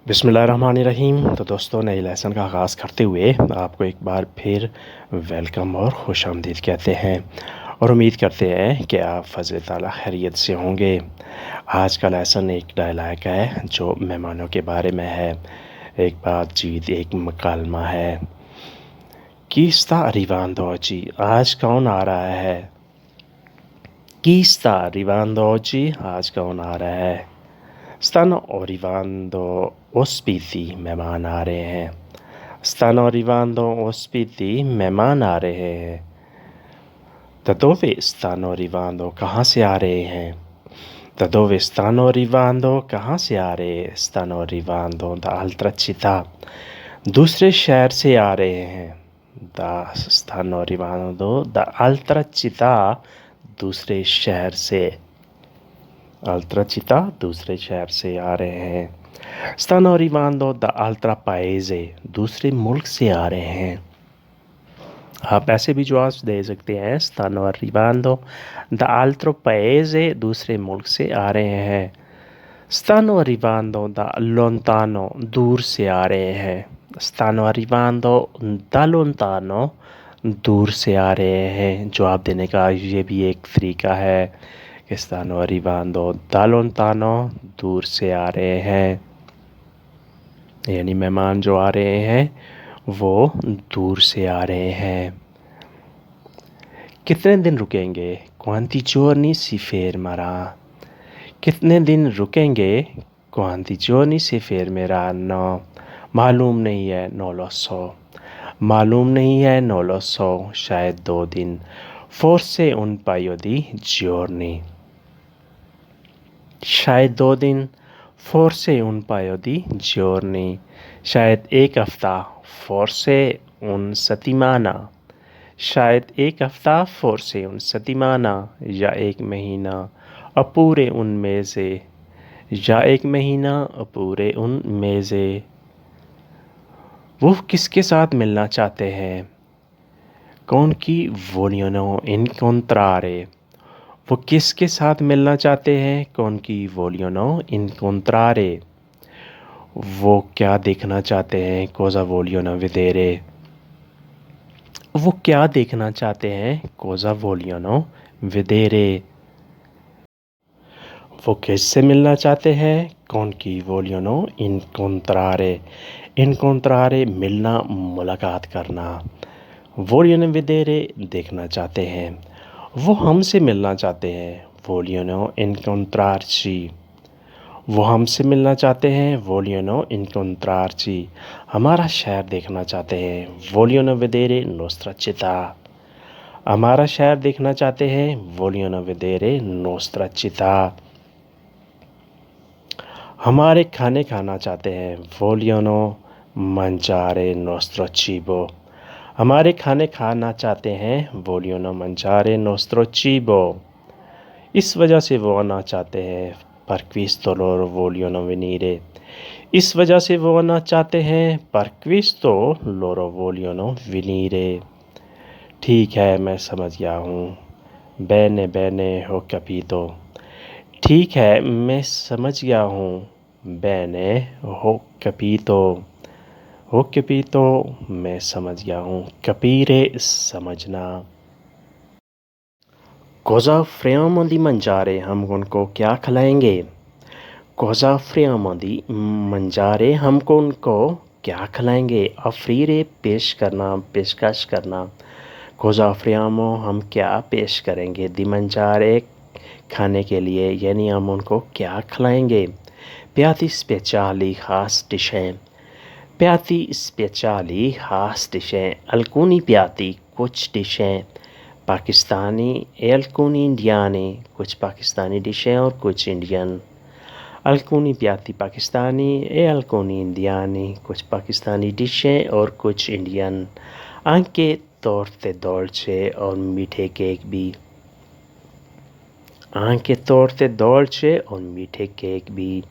बिस्मिल्लाहिर्रहमानिर्रहीम। तो दोस्तों, नए लेसन का आगाज़ करते हुए आपको एक बार फिर वेलकम और खुशामदीद कहते हैं और उम्मीद करते हैं कि आप फ़ज़ल ताला खैरियत से होंगे। आज का लेसन एक डायलॉग है जो मेहमानों के बारे में है। एक बातचीत, एक मकालमा है। कीस्ता arrivando आज कौन आ रहा है? कीस्ता arrivando आज कौन आ रहा है? Stanno arrivando ospiti, मेहमान आ रहे हैं। Stanno arrivando ospiti, मेहमान आ रहे हैं। Da dove stanno arrivando, कहाँ से आ रहे हैं? Da dove stanno arrivando, कहाँ से आ रहे हैं? Stanno arrivando da altra città, दूसरे शहर से आ रहे हैं। stanno arrivando da altra città, दूसरे शहर से। altra città, दूसरे शहर से आ रहे हैं। Stanno arrivando da altra paese, दूसरे मुल्क से आ रहे हैं। आप ऐसे भी जवाब दे सकते हैं। Stanno arrivando da altro paese, दूसरे मुल्क से आ रहे हैं। Stanno arrivando da lontano, दूर से आ रहे हैं। Stanno arrivando da lontano, दूर से आ रहे हैं। जवाब देने का ये भी एक तरीका है कि stanno arrivando da lontano, दूर से आ रहे हैं, यानी मेहमान जो आ रहे हैं वो दूर से आ रहे हैं। कितने दिन रुकेंगे? Quanti giorni si fermerà? कितने दिन रुकेंगे? Quanti giorni si fermeranno? मालूम नहीं है, non lo so। मालूम नहीं है, non lo so, शायद 2 दिन। Forse un paio di giorni, शायद 2 दिन। Forse un paio di giorni, शायद एक हफ्ता। Forse un settimana, शायद एक हफ्ता। Forse un settimana, या एक महीना। Oppure un mese, या एक महीना। Oppure un mese। वो किसके साथ मिलना चाहते हैं? Con chi vogliono incontrare, वो किसके साथ मिलना चाहते हैं? Con chi vogliono incontrare। वो क्या देखना चाहते हैं? Cosa vogliono vedere, वो क्या देखना चाहते हैं? Cosa vogliono vedere। वो किससे मिलना चाहते हैं? Con chi vogliono incontrare, incontrare मिलना, मुलाकात करना। Vogliono vedere देखना चाहते हैं। वो हमसे मिलना चाहते हैं। Vogliono incontrarci, वो हमसे मिलना चाहते हैं। Vogliono incontrarci। हमारा शहर देखना चाहते हैं। Vogliono vedere nostra città, हमारा शहर देखना चाहते हैं। Vogliono vedere nostra città। हमारे खाने खाना चाहते हैं। Vogliono mangiare nostro cibo, हमारे खाने खाना चाहते हैं। Vogliono mangiare nostro cibo। इस वजह से वो आना चाहते हैं। Per questo loro vogliono venire, इस वजह से वो आना चाहते हैं। Per questo loro vogliono venire। ठीक है, मैं समझ गया हूँ। Bene bene ho capito, ठीक है, मैं समझ गया हूँ। Bene ho capito, ho capito मैं समझ गया हूँ। Capire समझना। Cosa offriamo di mangiare, हम उनको क्या खिलाएंगे? Cosa offriamo di mangiare, हमको उनको क्या खिलाएंगे? Offrire पेश करना, पेशकश करना। Cosa offriamo हम क्या पेश करेंगे? Di mangiare खाने के लिए, यानी हम उनको क्या खिलाएंगे? Piatti speciali, खास डिशें। Piatti speciali, खास डिशें। Alcuni piatti, कुछ डिशें। पाकिस्तानी e alcuni indiani, कुछ पाकिस्तानी डिशें और कुछ Indian. Alcuni piatti pakistani e alcuni indiani, कुछ पाकिस्तानी डिशें और कुछ इंडियन। Anche torte dolce, और मीठे केक भी। Anche torte dolce, और मीठे केक भी।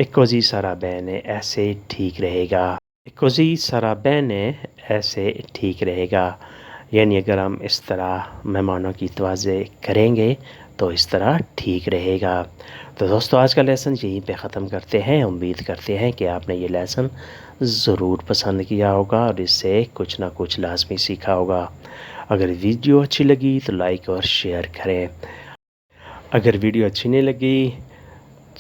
E così sarà bene, ऐसे ठीक रहेगा। E così sarà bene, ऐसे ठीक रहेगा, यानी अगर हम इस तरह मेहमानों की तवाज़े करेंगे तो इस तरह ठीक रहेगा। तो दोस्तों आज का लेसन यहीं पे ख़त्म करते हैं। उम्मीद करते हैं कि आपने ये लेसन ज़रूर पसंद किया होगा और इससे कुछ ना कुछ लाज़मी सीखा होगा। अगर वीडियो अच्छी लगी तो लाइक और शेयर करें। अगर वीडियो अच्छी नहीं लगी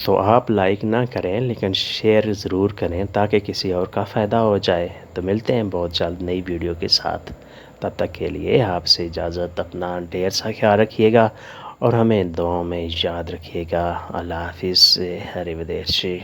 तो आप लाइक ना करें लेकिन शेयर ज़रूर करें ताकि किसी और का फ़ायदा हो जाए। तो मिलते हैं बहुत जल्द नई वीडियो के साथ। तब तक के लिए आपसे इजाज़त। अपना ढेर सा ख्याल रखिएगा और हमें दुआओं में याद रखिएगा। अल्लाह हाफ़िज़। हरिवदेशी।